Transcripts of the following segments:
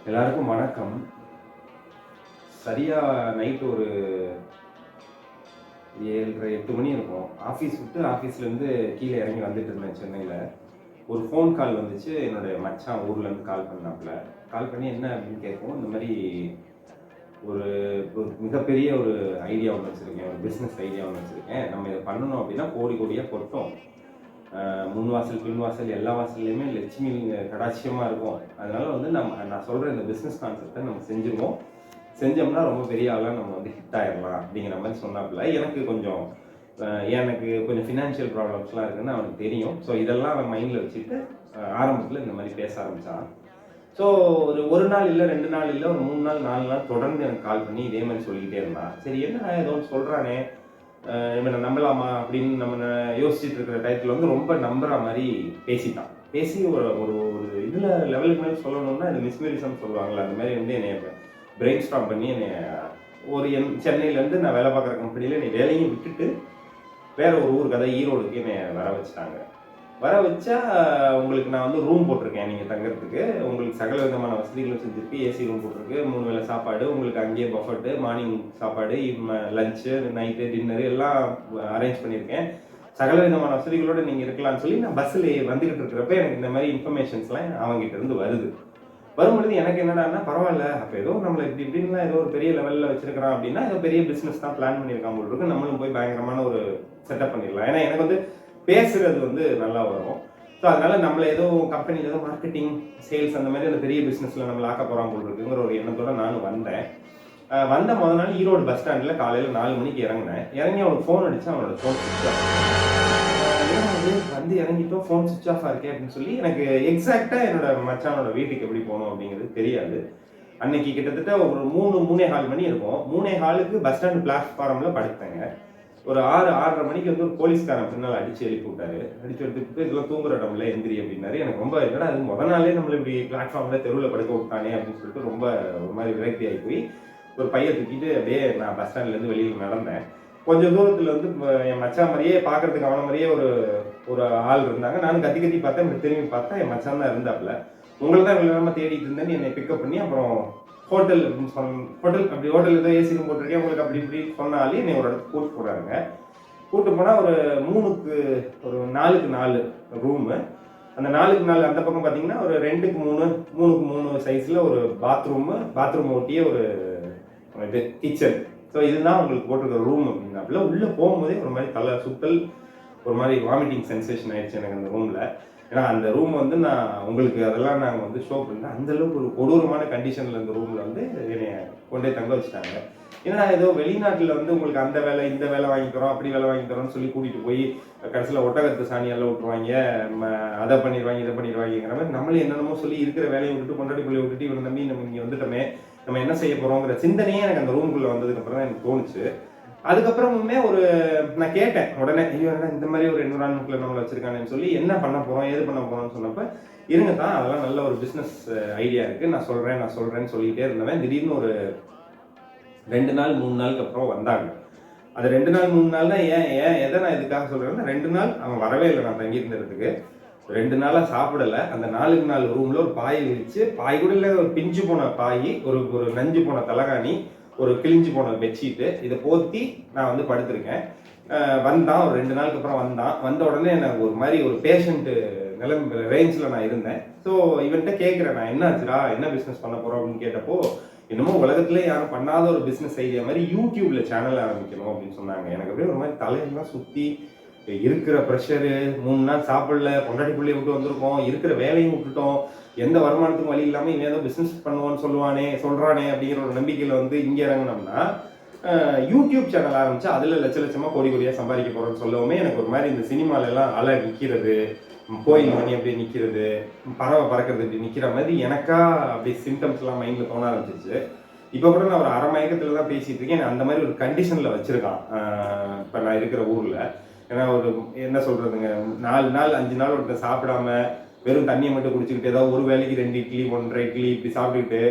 எல்லாருக்கும் வணக்கம். சரியா நைட்டு ஒரு 7:30 8 மணி இருக்கும். ஆஃபீஸ் விட்டு ஆஃபீஸ்லேருந்து கீழே இறங்கி வந்துட்டு இருந்தேன் சென்னையில். ஒரு ஃபோன் கால் வந்துச்சு. என்னுடைய மச்சான் ஊர்லேருந்து கால் பண்ணாப்புல. கால் பண்ணி என்ன அப்படின்னு கேட்கவும், இந்த மாதிரி ஒரு ஒரு மிகப்பெரிய ஒரு ஐடியா ஒன்று வச்சுருக்கேன், ஒரு பிஸ்னஸ் ஐடியா ஒன்று வச்சுருக்கேன். நம்ம இதை பண்ணணும் அப்படின்னா கோடி கோடியாக கொட்டும். முன் வாசல் பின் வாசல் எல்லா வாசல்லையுமே லட்சுமி கடாட்சியமாக இருக்கும். அதனால வந்து நான் சொல்கிற இந்த பிஸ்னஸ் கான்செப்டை நம்ம செஞ்சுருவோம். செஞ்சோம்னா ரொம்ப பெரிய ஆளாக நம்ம வந்து ஹிட் ஆயிடலாம் அப்படிங்கிற மாதிரி சொன்னாப்புல. எனக்கு கொஞ்சம் ஃபினான்ஷியல் ப்ராப்ளம்ஸ்லாம் இருக்குன்னு அவனுக்கு தெரியும். ஸோ இதெல்லாம் அவன் மைண்டில் வச்சுட்டு ஆரம்பத்தில் இந்த மாதிரி பேச ஆரம்பித்தான். ஸோ ஒரு நாள் இல்லை, 2 நாள் இல்லை, ஒரு 3 நாள் 4 நாள் தொடர்ந்து எனக்கு கால் பண்ணி இதே மாதிரி சொல்லிக்கிட்டே இருந்தான். சரி, என்ன ஏதோ ஒன்று சொல்கிறானே, இவனை நம்பலாமா அப்படின்னு நம்ம யோசிச்சுட்டு இருக்கிற டயத்தில் வந்து ரொம்ப நம்புற மாதிரி பேசிட்டான். பேசி ஒரு ஒரு ஒரு இதில் லெவலுக்கு மேலே சொல்லணும்னா இது மிஸ்மெரிசம் சொல்லுவாங்கள்ல, அந்த மாதிரி வந்து என்னை பிரெயின் ஸ்டார்ம் பண்ணி என்னை சென்னையிலேருந்து நான் வேலை பார்க்குற கம்பெனியில் என்னை வேலையும் விட்டுட்டு வேற ஒரு ஊருக்கு, அதாவது ஈரோடுக்கு என்னை வர வச்சுட்டாங்க. வர வச்சா உங்களுக்கு நான் வந்து ரூம் போட்டிருக்கேன் நீங்கள் தங்குறதுக்கு. உங்களுக்கு சகல விதமான வசதிகளும் செஞ்சுருக்கு. ஏசி ரூம் போட்டிருக்கு, 3 வேளை சாப்பாடு, உங்களுக்கு அங்கேயே பஃபட்டு, மார்னிங் சாப்பாடு, லஞ்சு, நைட்டு டின்னரு எல்லாம் அரேஞ்ச் பண்ணியிருக்கேன். சகல விதமான வசதிகளோடு நீங்கள் இருக்கலாம்னு சொல்லி நான் பஸ்ஸில் வந்துக்கிட்டு இருக்கிறப்ப எனக்கு இந்த மாதிரி இன்ஃபர்மேஷன்ஸ்லாம் அவங்ககிட்ட இருந்து வருது. வரும்பொழுது எனக்கு என்னடான்னா, பரவாயில்ல, அப்போ ஏதோ நம்மளை இப்படின்லாம் ஏதோ ஒரு பெரிய லெவலில் வச்சிருக்கிறான் அப்படின்னா ஏதோ பெரிய பிஸ்னஸ் தான் பிளான் பண்ணியிருக்கான் போல் இருக்கு. நம்மளும் போய் பயங்கரமான ஒரு செட்டப் பண்ணிடலாம். ஏன்னா எனக்கு வந்து பேசுறது வந்து நல்லா வரும். ஸோ அதனால நம்மளை ஏதோ கம்பெனியில் ஏதோ மார்க்கெட்டிங், சேல்ஸ் அந்த மாதிரி அந்த பெரிய பிஸ்னஸில் நம்மளை ஆக்க போகிறான் போல் இருக்குங்கிற ஒரு எண்ணத்தோட நானும் வந்தேன். வந்த முதல் நாள் ஈரோடு பஸ் ஸ்டாண்டில் காலையில் 4 மணிக்கு இறங்கினேன். இறங்கி அவனுக்கு ஃபோன் அடிச்சு அவனோட ஃபோன் சுவிட்ச் ஆஃப். வந்து இறங்கிட்டோம், ஃபோன் சுவிட்ச் ஆஃபாக இருக்கே அப்படின்னு சொல்லி எனக்கு எக்ஸாக்டாக என்னோட மச்சானோட வீட்டுக்கு எப்படி போகணும் அப்படிங்கிறது தெரியாது. அன்னைக்கு கிட்டத்தட்ட ஒரு 3:45 மணி இருக்கும். 3:15 பஸ் ஸ்டாண்ட் பிளாட்ஃபார்மில் படுத்தேங்க. ஒரு 6:30 மணிக்கு வந்து ஒரு போலீஸ்காரன் பின்னால் அடிச்சு எழுப்பி விட்டாரு. அடிச்சு எடுத்துட்டு இதெல்லாம் தூங்குற இடம்ல எந்திரி அப்படின்னாரு. எனக்கு ரொம்ப என்னடா அது முத நாளே நம்மள இப்படி பிளாட்ஃபார்ம்ல தெருவில் படுக்க விட்டானே அப்படின்னு சொல்லிட்டு ரொம்ப ஒரு மாதிரி விரக்தி ஆகி போய் ஒரு பையை தூக்கிட்டு அப்படியே நான் பஸ் ஸ்டாண்ட்லேருந்து வெளியில் நடந்தேன். கொஞ்சம் தூரத்தில் வந்து என் மச்சான் மாதிரியே பார்க்கறதுக்கு அவன மாதிரியே ஒரு ஆள் இருந்தாங்க. நானும் கத்தி கத்தி பார்த்தேன். இப்படி திரும்பி பார்த்தா என் மச்சான் தான் இருந்தாப்புல. உங்களை தான் இவ்வளோ நேரமாக தேடிட்டு இருந்தேன்னு என்னை பிக்கப் பண்ணி அப்புறம் ஹோட்டல் அப்படின்னு ஹோட்டல் ஏதோ ஏசி ரூம் போட்டிருக்கேன் உங்களுக்கு அப்படி இப்படி சொன்னாலே என்னை ஒரு இடத்துக்கு கூப்பிட்டு போகிறாங்க. கூப்பிட்டு போனால் ஒரு 4க்கு 4 ரூமு. அந்த 4க்கு 4 அந்த பக்கம் பார்த்தீங்கன்னா ஒரு 2க்கு 3 3க்கு 3 சைஸில் ஒரு பாத்ரூம் ஒட்டிய ஒரு இது கிச்சன். ஸோ இதுதான் உங்களுக்கு போட்டிருக்கிற ரூம் அப்படின்னாப்புல. உள்ளே போகும்போதே ஒரு மாதிரி தலை சுத்தல், ஒரு மாதிரி வாமிட்டிங் சென்சேஷன் ஆயிடுச்சு எனக்கு அந்த ரூமில். ஏன்னா அந்த ரூம் வந்து நான் உங்களுக்கு அதெல்லாம் நாங்கள் வந்து ஷோ பண்ணுறேன். அந்தளவுக்கு ஒரு கொடூரமான கண்டிஷனில் இந்த ரூமில் வந்து என்னை கொண்டே தங்க வச்சுட்டாங்க. ஏன்னா ஏதோ வெளிநாட்டில் வந்து உங்களுக்கு அந்த வேலை இந்த வேலை வாங்கிக்கிறோம், அப்படி வேலை வாங்கிக்கிறோம்னு சொல்லி கூட்டிகிட்டு போய் கடைசியில் ஒட்டகத்து சாணியெல்லாம் விட்டுருவாங்க, அதை பண்ணிடுவாங்க இதை பண்ணிடுவாங்கிற மாதிரி நம்மளே என்னென்னமோ சொல்லி இருக்கிற வேலையை விட்டுட்டு கொண்டாடி பிள்ளைய விட்டுட்டு இவன் நம்பி நம்ம இங்கே வந்துட்டோமே, நம்ம என்ன செய்ய போகிறோங்கிற சிந்தனையே எனக்கு அந்த ரூமுக்குள்ளே வந்ததுக்கப்புறம் தான் எனக்கு தோணுச்சு. அதுக்கப்புறமுமே நான் கேட்டேன் உடனே, ஐயோ இந்த மாதிரி ஒரு என்விரான்மெண்ட்ல நம்மளை வச்சிருக்கானேன்னு சொல்லி என்ன பண்ண போறோம் ஏது பண்ண போறோம்னு சொன்னப்ப, இருங்க தான் அதெல்லாம் நல்ல ஒரு பிஸ்னஸ் ஐடியா இருக்கு, நான் சொல்றேன்னு சொல்லிக்கிட்டே இருந்தவன் திடீர்னு ஒரு 2 நாள் 3 நாளுக்கு அப்புறம் வந்தாங்க. அது 2 நாள் 3 நாள் தான். எதை நான் இதுக்காக சொல்றேன்னா, 2 நாள் அவன் வரவே இல்லை நான் தங்கியிருந்ததுக்கு. 2 நாளா சாப்பிடல. அந்த 4க்கு 4 ரூம்ல ஒரு பாய் விரிச்சு, பாய் கூட இல்லை, ஒரு பிஞ்சு போன பாய், ஒரு நஞ்சு போன தலகாணி, ஒரு கிழிஞ்சு போன பெட்ஷீட்டு, இதை போத்தி நான் வந்து படுத்திருக்கேன். வந்தான் ஒரு 2 நாளுக்கு அப்புறம் வந்த உடனே எனக்கு ஒரு மாதிரி ஒரு பேஷண்ட்டு ரேஞ்சில் நான் இருந்தேன். ஸோ இவன்கிட்ட கேட்குறேன், நான் என்ன ஆச்சுடா, என்ன பிஸ்னஸ் பண்ண போகிறோம் அப்படின்னு கேட்டப்போ, என்னமோ உலகத்திலே யாரும் பண்ணாத ஒரு பிஸ்னஸ் ஐடியா மாதிரி யூடியூப்ல சேனல் ஆரம்பிக்கணும் அப்படின்னு சொன்னாங்க. எனக்கு அப்படியே ஒரு மாதிரி தலையெல்லாம் சுற்றி, இருக்கிற ப்ரெஷரு, 3 நாள் சாப்பிடல, பொண்டாட்டி பிள்ளைய விட்டு வந்திருக்கோம், இருக்கிற வேலையும் விட்டுட்டோம், எந்த வருமானத்துக்கும் வழி இல்லாமல் இவன் ஏதோ பிஸ்னஸ் பண்ணுவான்னு சொல்கிறானே அப்படிங்கிற ஒரு நம்பிக்கையில் வந்து இங்கே இறங்கினோம்னா, யூடியூப் சேனல் ஆரம்பிச்சு அதில் லட்சமாக கோடியாக சம்பாதிக்க போகிறோன்னு சொல்லவுமே எனக்கு ஒரு மாதிரி இந்த சினிமாலெல்லாம் அலை நிற்கிறது, கோயில் மணி அப்படியே நிற்கிறது, பறவை பறக்கிறது இப்படி நிற்கிற மாதிரி எனக்கா அப்படி சிம்டம்ஸ்லாம் மைண்டில் தோண ஆரம்பிச்சிச்சு. இப்போ கூட நான் ஒரு அரை மயக்கத்தில் தான் பேசிகிட்டு இருக்கேன். அந்த மாதிரி ஒரு கண்டிஷனில் வச்சுருக்கான் இப்போ நான் இருக்கிற ஊரில். ஏன்னா ஒரு என்ன சொல்கிறதுங்க, 4 நாள் 5 நாள் ஒருத்தர் சாப்பிடாம வெறும் தண்ணியை மட்டும் குடிச்சுக்கிட்டு ஏதாவது ஒரு வேலைக்கு 2 இட்லி 1.5 இட்லி இப்படி சாப்பிட்டுக்கிட்டு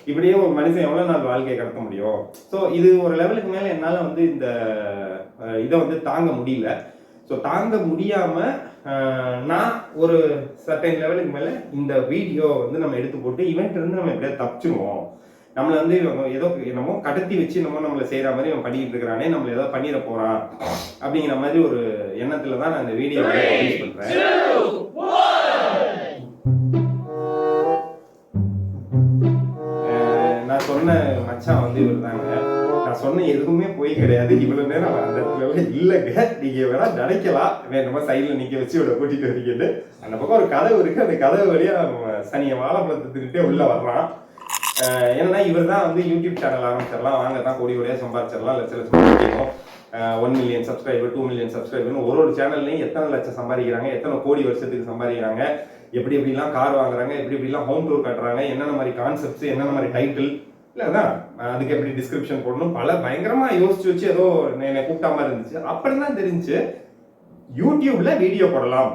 இப்படியே ஒரு மனுஷன் எவ்வளோ நாள் வாழ்க்கையை கடத்த முடியும்? ஸோ இது ஒரு லெவலுக்கு மேலே என்னால் வந்து இந்த இதை வந்து தாங்க முடியல. ஸோ தாங்க முடியாம நான் ஒரு சர்டைன் லெவலுக்கு மேல இந்த வீடியோ வந்து நம்ம எடுத்து போட்டு இவன்ட் இருந்து நம்ம எப்படியா தப்பிச்சிருவோம், நம்மளை வந்து ஏதோ என்னமோ கடத்தி வச்சு நம்மளை செய்யற மாதிரி அவன் பண்ணிட்டு இருக்கிறானே, நம்மள ஏதோ பண்ணிட போறான் அப்படிங்கிற மாதிரி ஒரு எண்ணத்துல தான் நான் இந்த வீடியோ பப்ளிஷ் பண்றேன். நான் சொன்ன மச்சான் வந்து இவர் தாங்க. நான் சொன்ன எதுவுமே போய் கிடையாது. இவ்வளவு நேரம் அந்த இடத்துல இல்லைங்க, நீங்க வேணா நினைக்கலாம் வேணுமா சைட்ல நிக்க வச்சு இவ்வளவு கூட்டிட்டு வரீங்கன்னு. அந்த பக்கம் ஒரு கதவு இருக்கு, அந்த கதவு வழியா சனிய வாழைப்பழத்தை தின்னுட்டே உள்ள வர்றான். ஏன்னா இவர் தான் வந்து யூடியூப் சேனல் ஆரம்பிச்சிடலாம், வாங்க தான் கோடி கோடியாக சம்பாதிச்சிடலாம், லட்ச லட்சம் சம்பாதிக்கணும், 1 மில்லியன் சப்ஸ்கிரைபர் 2 மில்லியன் சப்ஸ்கிரைபர்னு ஒரு சேனல்லையும் எத்தனை லட்சம் சம்பாதிக்கிறாங்க, எத்தனை கோடி வருஷத்துக்கு சம்பாதிக்கிறாங்க, எப்படி எப்படிலாம் கார் வாங்குறாங்க, எப்படி எப்படிலாம் ஹோம் டூர் கட்டுறாங்க, என்னென்ன மாதிரி கான்செப்ட்ஸ், என்னென்ன மாதிரி டைட்டில், இல்லைதான் அதுக்கு எப்படி டிஸ்கிரிப்ஷன் போடணும், பல பயங்கரமா யோசிச்சு வச்சு ஏதோ என்னை கூப்பிட்டா மாதிரி இருந்துச்சு. அப்படிதான் தெரிஞ்சு யூடியூப்ல வீடியோ போடலாம்,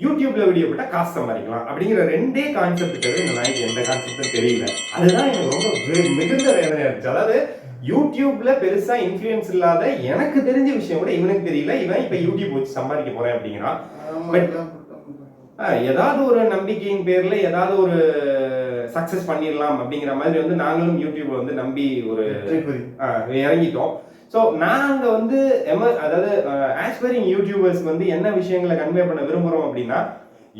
யூடியூப்ல வீடியோ போட்டா காசு சம்பாதிக்கலாம் அப்படிங்கிற ரெண்டே கான்செப்ட் தவிர இந்த நாய்க்கு எந்த கான்செப்டும் தெரியல. அதுதான் எனக்கு ரொம்ப மிகுந்த வேதனையா இருந்துச்சு. அதாவது யூடியூப்ல பெருசா இன்ஃபுளுன்ஸ் இல்லாத எனக்கு தெரிஞ்ச விஷயம் கூட இவனுக்கு தெரியல, இவன் இப்ப யூடியூப் வச்சு சம்பாதிக்க போறேன் அப்படிங்கிறான். ஏதாவது ஒரு நம்பிக்கையின் பேர்ல ஏதாவது ஒரு சக்சஸ் பண்ணிடலாம் அப்படிங்கிற மாதிரி வந்து நாங்களும் யூடியூப்ல வந்து நம்பி ஒரு இறங்கிட்டோம். ஸோ நாங்கள் வந்து அதாவது ஆஸ்பைரிங் யூடியூபர்ஸ் வந்து என்ன விஷயங்களை கன்வே பண்ண விரும்புகிறோம் அப்படின்னா,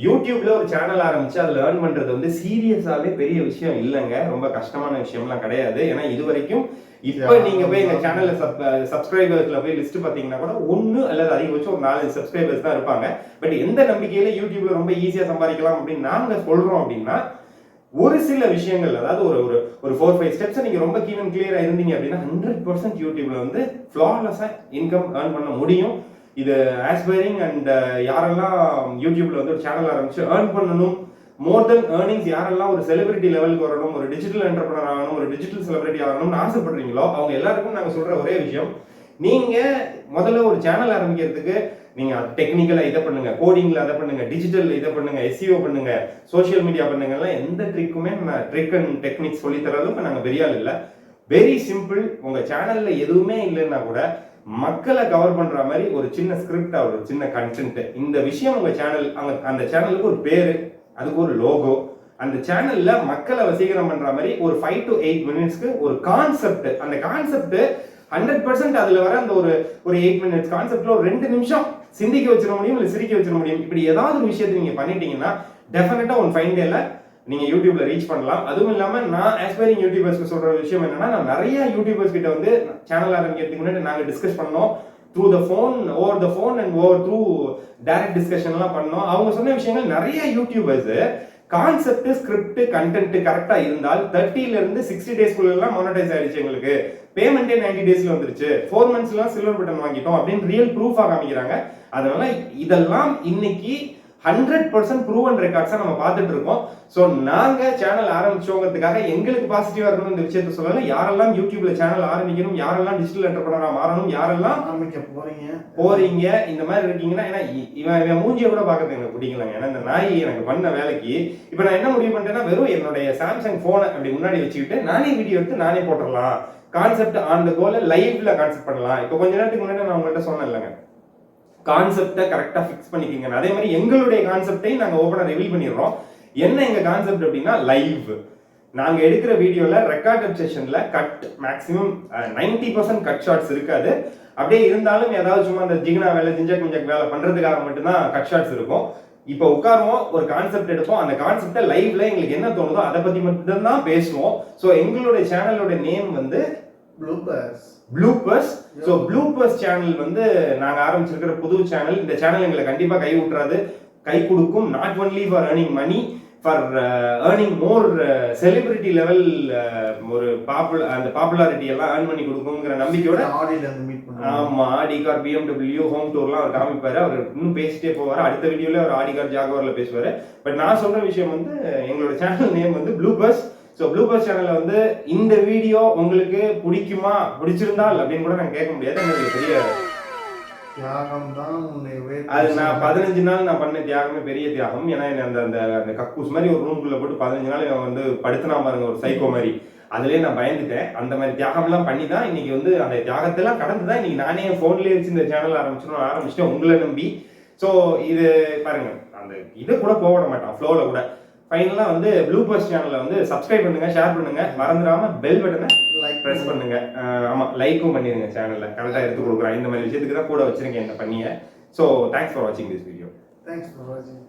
யூடியூப்ல ஒரு சேனல் ஆரம்பிச்சு அதில் ஏர்ன் பண்ணுறது வந்து சீரியஸாகவே பெரிய விஷயம் இல்லைங்க, ரொம்ப கஷ்டமான விஷயம்லாம் கிடையாது. ஏன்னா இது வரைக்கும் இப்போ நீங்கள் போய் எங்கள் சேனலில் சப்ஸ்கிரைபர்ஸில் போய் லிஸ்ட் பார்த்தீங்கன்னா கூட 1 அல்லது அதிகபட்சம் ஒரு 4 சப்ஸ்கிரைபர்ஸ் தான் இருப்பாங்க. பட் எந்த நம்பிக்கையில யூடியூப்ல ரொம்ப ஈஸியாக சம்பாதிக்கலாம் அப்படின்னு நாங்கள் சொல்கிறோம் அப்படின்னா, ஒரு சில விஷயங்கள் அதாவது ஒரு 4-5 ஸ்டெப்ஸ் நீங்க ரொம்ப கீன் அண்ட் கிளியரா இருந்தீங்க அப்படின்னா 100% யூடியூப்ல வந்து ஃபிளாலெஸ்ஸா இன்கம் ஏர்ன் பண்ண முடியும். இது ஆஸ்பைரிங் அண்ட் யாரெல்லாம் யூடியூப்ல வந்து ஒரு சேனல் ஆரம்பிச்சு ஏர்ன் பண்ணணும், மோர் தென் ஏர்னிங்ஸ் யாரெல்லாம் ஒரு செலிபிரிட்டி லெவலுக்கு வரணும், ஒரு டிஜிட்டல் என்டர்பிரனர் ஆகணும், ஒரு டிஜிட்டல் செலிபிரிட்டி ஆகணும்னு ஆசைப்படுறீங்களோ அவங்க எல்லாருக்கும் நாங்க சொல்ற ஒரே விஷயம், நீங்க முதல்ல ஒரு சேனல் ஆரம்பிக்கிறதுக்கு நீங்க டெக்னிக்கலா இதை பண்ணுங்க, கோடிங்ல அதை பண்ணுங்க, டிஜிட்டல் இதை பண்ணுங்க, எஸ்இஓ பண்ணுங்க, சோஷியல் மீடியா பண்ணுங்க, எந்த ட்ரிக்குமே ட்ரிக் அண்ட் டெக்னிக்ஸ் சொல்லி தர அளவுக்கு நாங்க பெரிய ஆள் இல்லை. Very simple. உங்க சேனல்ல எதுவுமே இல்லைன்னா கூட மக்களை கவர் பண்ற மாதிரி ஒரு சின்ன ஸ்கிரிப்ட், ஒரு சின்ன கண்டென்ட், இந்த விஷயம் உங்க சேனல், அந்த சேனலுக்கு ஒரு பேரு, அதுக்கு ஒரு லோகோ, அந்த சேனல்ல மக்களை வசீகரம் பண்ற மாதிரி ஒரு 5 to 8 மினிட்ஸ்க்கு ஒரு கான்செப்ட், அந்த கான்செப்ட் 100% அதுல வர அந்த ஒரு 8 மினிட்ஸ் கான்செப்ட்ல ஒரு 2 நிமிஷம் சிந்திக்க வச்சிட முடியும், இல்ல சிரிக்க வச்சிட முடியும். இப்படி ஏதாவது ஒரு விஷயத்தை நீங்க பண்ணிட்டீங்கன்னா டெஃபினட்டா ஒன் ஃபைன் டேல நீங்க யூடியூப்ல ரீச் பண்ணலாம். அதுவும் இல்லாம நான் ஆஸ்பைரிங் யூடியூபர்ஸ்க்கு சொல்ற விஷயம் என்னன்னா, நான் நிறைய யூடியூபர்ஸ் கிட்ட வந்து சேனல் ஆரம்பிக்கிறதுக்கு முன்னாடி நாங்க டிஸ்கஸ் பண்ணோம், through the phone, over the phone and over through direct discussion எல்லாம் பண்ணோம். அவங்க சொன்ன விஷயங்கள் நிறைய யூடியூபர்ஸ் கான்செப்ட், ஸ்கிரிப்ட், கண்டென்ட் கரெக்டா இருந்தால் 30 ல இருந்து 60 டேஸ்க்குள்ள எல்லாம் மானிடைஸ் ஆயிடுச்சு, எங்களுக்கு பேமெண்டே 90 டேஸ்ல வந்துருச்சு, 4 மந்த்ஸ்லாம் சில்வர் பட்டன் வாங்கிட்டோம் அப்படின்னு ரியல் ப்ரூஃபா காமிக்கிறாங்க. அதனால இதெல்லாம் இன்னைக்கு 100% ப்ரூவன் ரெக்கார்ட்ஸா நம்ம பார்த்துட்டு இருக்கோம். ஸோ நாங்க சேனல் ஆரம்பிச்சோங்கிறதுக்காக எங்களுக்கு பாசிட்டிவா இருக்கணும் இந்த விஷயத்த சொல்லல. யாரெல்லாம் யூடியூப்ல சேனல் ஆரம்பிக்கணும், யாரெல்லாம் டிஜிட்டல் என்டர்பிரனரா மாறணும், யாரெல்லாம் ஆரம்பிக்க போறீங்க இந்த மாதிரி இருக்கீங்கன்னா, ஏன்னா இவன் மூஞ்சியை கூட பார்க்கறது எனக்கு பிடிக்கலங்க. ஏன்னா இந்த நாய் எனக்கு பண்ண வேலைக்கு இப்ப நான் என்ன முடிவு பண்ணிட்டேன்னா, வெறும் என்னுடைய சாம்சங் போனை அப்படி முன்னாடி வச்சுக்கிட்டு நானே வீடியோ எடுத்து நானே போட்டுடலாம், கான்செப்ட் ஆன் த கோல லைவ்ல கான்செப்ட் பண்ணலாம். இப்போ கொஞ்ச நேரத்துக்கு முன்னாடி நான் உங்கள்கிட்ட சொன்னேன் இல்லைங்க, கான்செப்டை கரெக்டா ஃபிக்ஸ் பண்ணிக்கங்க. அதே மாதிரி எங்களுடைய கான்செப்டையும் நாங்க ஓபனா ரிவீல் பண்ணிடுறோம். என்ன எங்க கான்செப்ட் அப்படின்னா, லைவ். நாங்க எடுக்கிற வீடியோல ரெக்கார்டட் செஷன்ல கட் மேக்ஸிமம் 90% கட் ஷாட்ஸ் இருக்காது. அப்படியே இருந்தாலும் ஏதாவது சும்மா அந்த ஜிகினா வேலை, ஜிஞ்சக் வேலை பண்றதுக்காக மட்டும்தான் கட் ஷாட்ஸ் இருக்கும். இப்போ உட்காருவோம், ஒரு கான்செப்ட் எடுப்போம், அந்த கான்செப்டை லைவ்ல எங்களுக்கு என்ன தோணுதோ அதை பத்தி மட்டும் தான் பேசுவோம். ஸோ எங்களுடைய சேனலோட நேம் வந்து ப்ளூபர்ஸ். ஸோ ப்ளூபர்ஸ் சேனல் வந்து நாங்க ஆரம்பிச்சிருக்கிற புது சேனல். இந்த சேனல் எங்களை கண்டிப்பா கை விட்டுறாது, கை கொடுக்கும். Not only for earning money, for earning more celebrity level, ஒரு அந்த பாப்புலாரிட்டி எல்லாம் ஏர்ன் பண்ணி கொடுக்குங்கிற நம்பிக்கையோட. ஆமா, ஆடி கார், BMW, ஹோம் டூர்லாம் அவர் காமிப்பாரு. அவர் இன்னும் பேசிட்டே போவாரு. அடுத்த வீடியோல அவர் ஆடி கார், ஜாகுவார்ல பேசுவாரு. பட் நான் சொல்ற விஷயம் வந்து, எங்களோட சேனல் நேம் வந்து ப்ளூபர்ஸ். ஸோ ப்ளூபர்ஸ் சேனல்ல வந்து இந்த வீடியோ உங்களுக்கு பிடிக்குமா, பிடிச்சிருந்தால் அப்படின்னு கூட நான் கேட்க முடியாது. எனக்கு பெரிய தியாகம் தான். அது நான் 15 நாள் நான் பண்ண தியாகமே பெரிய தியாகம். ஏன்னா அந்த அந்த கக்கூஸ் மாதிரி ஒரு ரூம்குள்ள போட்டு 15 நாள் வந்து படுத்தினா பாருங்க, ஒரு சைக்கோ மாதிரி. அதுலேயே நான் பயந்துட்டேன். அந்த மாதிரி தியாகம்லாம் பண்ணி தான் இன்னைக்கு வந்து அந்த தியாகத்தெல்லாம் கடந்து தான் இன்னைக்கு நானே ஃபோன்லேயே வச்சு இந்த சேனல் ஆரம்பிச்சிட்டேன் உங்களை நம்பி. ஸோ இது பாருங்க, அந்த இது கூட போக விட மாட்டான் ஃப்ளோவில் கூட. ஃபைனலாக வந்து ப்ளூ பர்ஸ் சேனலில் வந்து சப்ஸ்கிரைப் பண்ணுங்க, ஷேர் பண்ணுங்க, மறந்துடாம பெல் பட்டனை ப்ரெஸ் பண்ணுங்க. ஆமாம், லைக்கும் பண்ணிடுங்க. சேனலில் கரெக்டாக எடுத்து கொடுக்குறேன். இந்த மாதிரி விஷயத்துக்கு தான் கூட வச்சிருக்கேன் இந்த பண்ணியை. ஸோ தேங்க்ஸ் ஃபார் வாட்சிங் திஸ் வீடியோ. தேங்க்ஸ் ஃபார் வாட்சிங்.